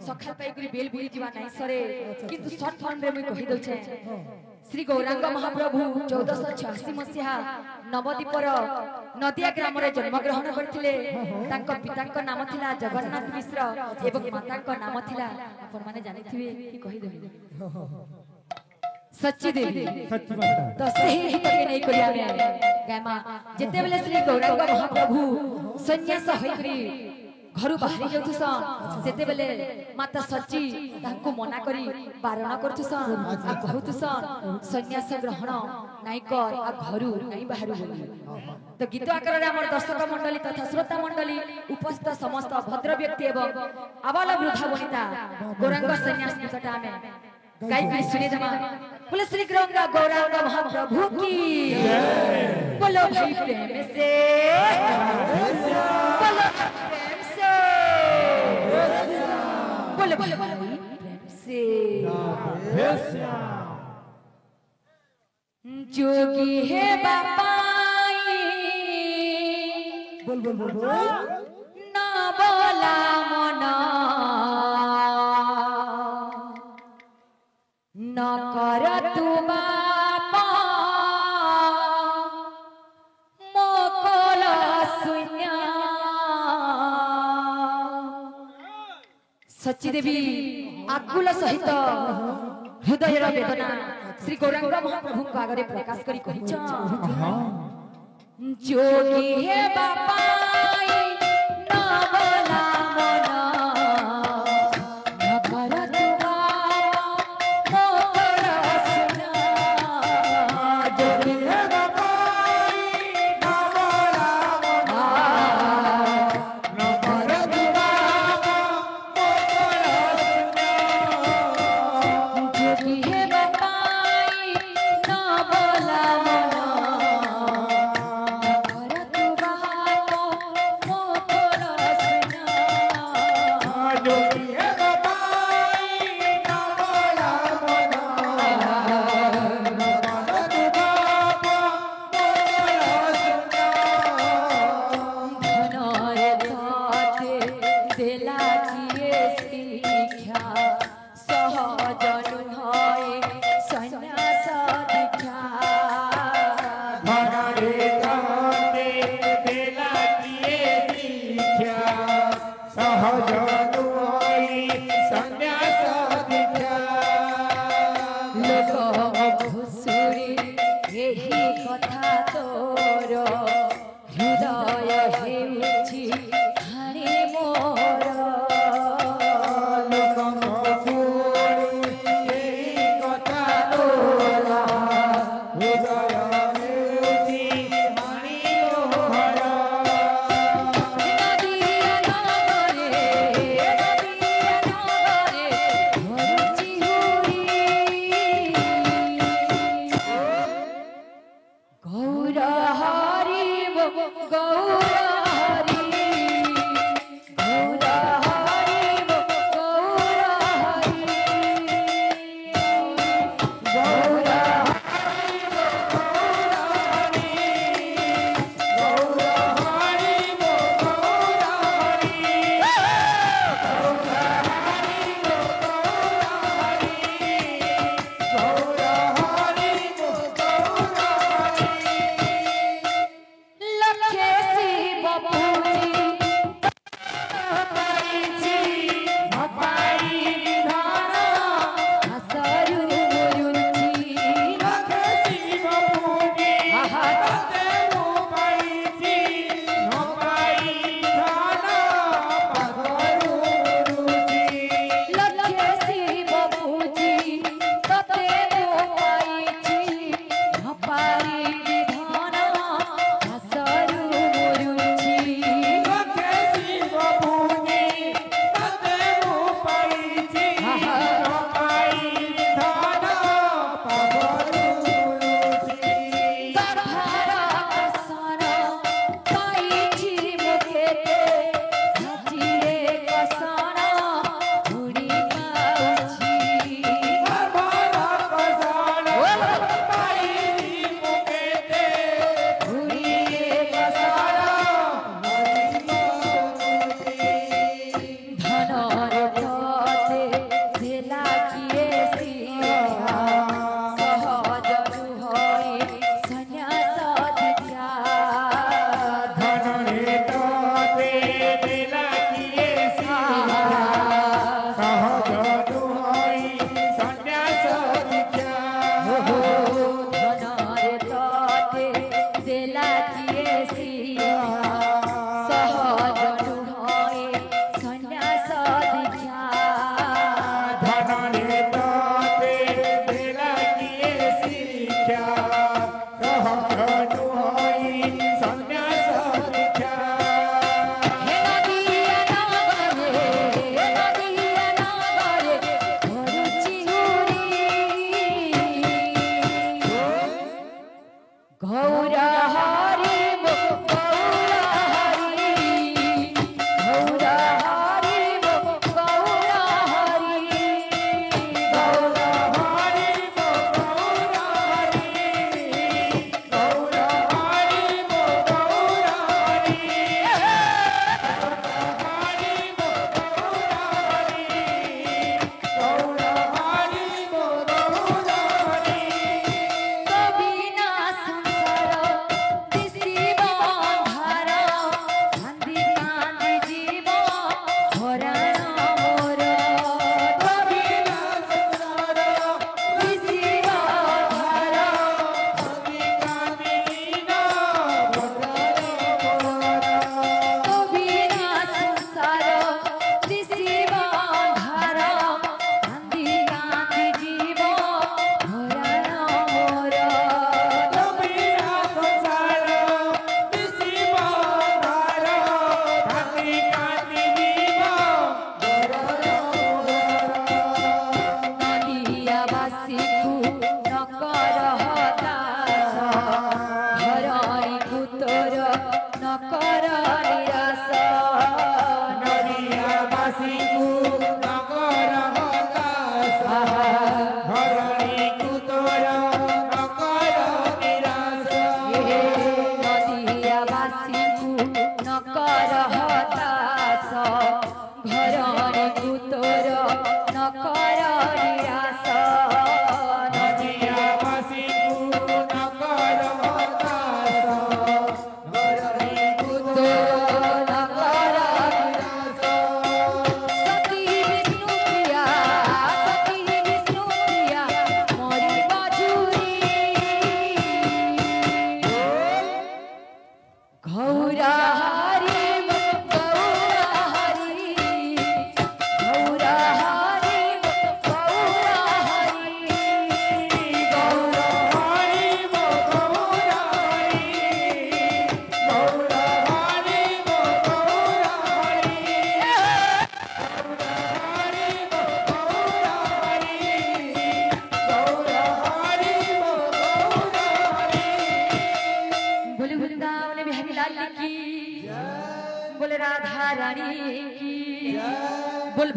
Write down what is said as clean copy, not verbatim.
सखाल पाई करी बेल बुली जीवा नहीं सरे किंतु शॉर्ट फॉर्म रे मैं कहि दउछे श्री गौरांग महाप्रभु 1486 मसिहा नवदीपर नदिया ग्राम रे जन्म ग्रहण करथिले तांको पितांको नाम थिला जगन्नाथ मिश्र एवं मातांको नाम थिला अपन माने जानिथिबे कि कहि देबे सच्ची देवी सच्ची माता तो सही हित के नहीं करिया में गायमा जेते बेले श्री गौरांग महाप्रभु सन्यास होई करी घर बाहरी जाउथुस जेते बेले माता सच्ची तांको मना करी बारण करथुस आ कहथुस सन्यास ग्रहण नाई कर आ घरु नाई बाहरु बोली तो गीत आकार रे हमर दर्शक मंडली तथा श्रोता मंडली उपस्थित समस्त भद्र व्यक्ति एवं आबाल वृद्धा वनिता गौरांग सन्यास गीतटा में गाई गाई सुने दमा बोले श्री गौरांग महाप्रभु की बोलो भाई प्रेम से बोलो प्रेम से बोलो भाई प्रेम से जोगी है बापाई बोल बोल बोल बोल ना बोला मना न कर तू बापा मोकल शून्य सच्ची देवी आकुल सहित हृदय वेदना श्री गौरांग महाप्रभु को आगे प्रकाश करी कहिछ जोगी हे बापाई न बोला मना न कर तू কথা बोले राधा रानी की बोल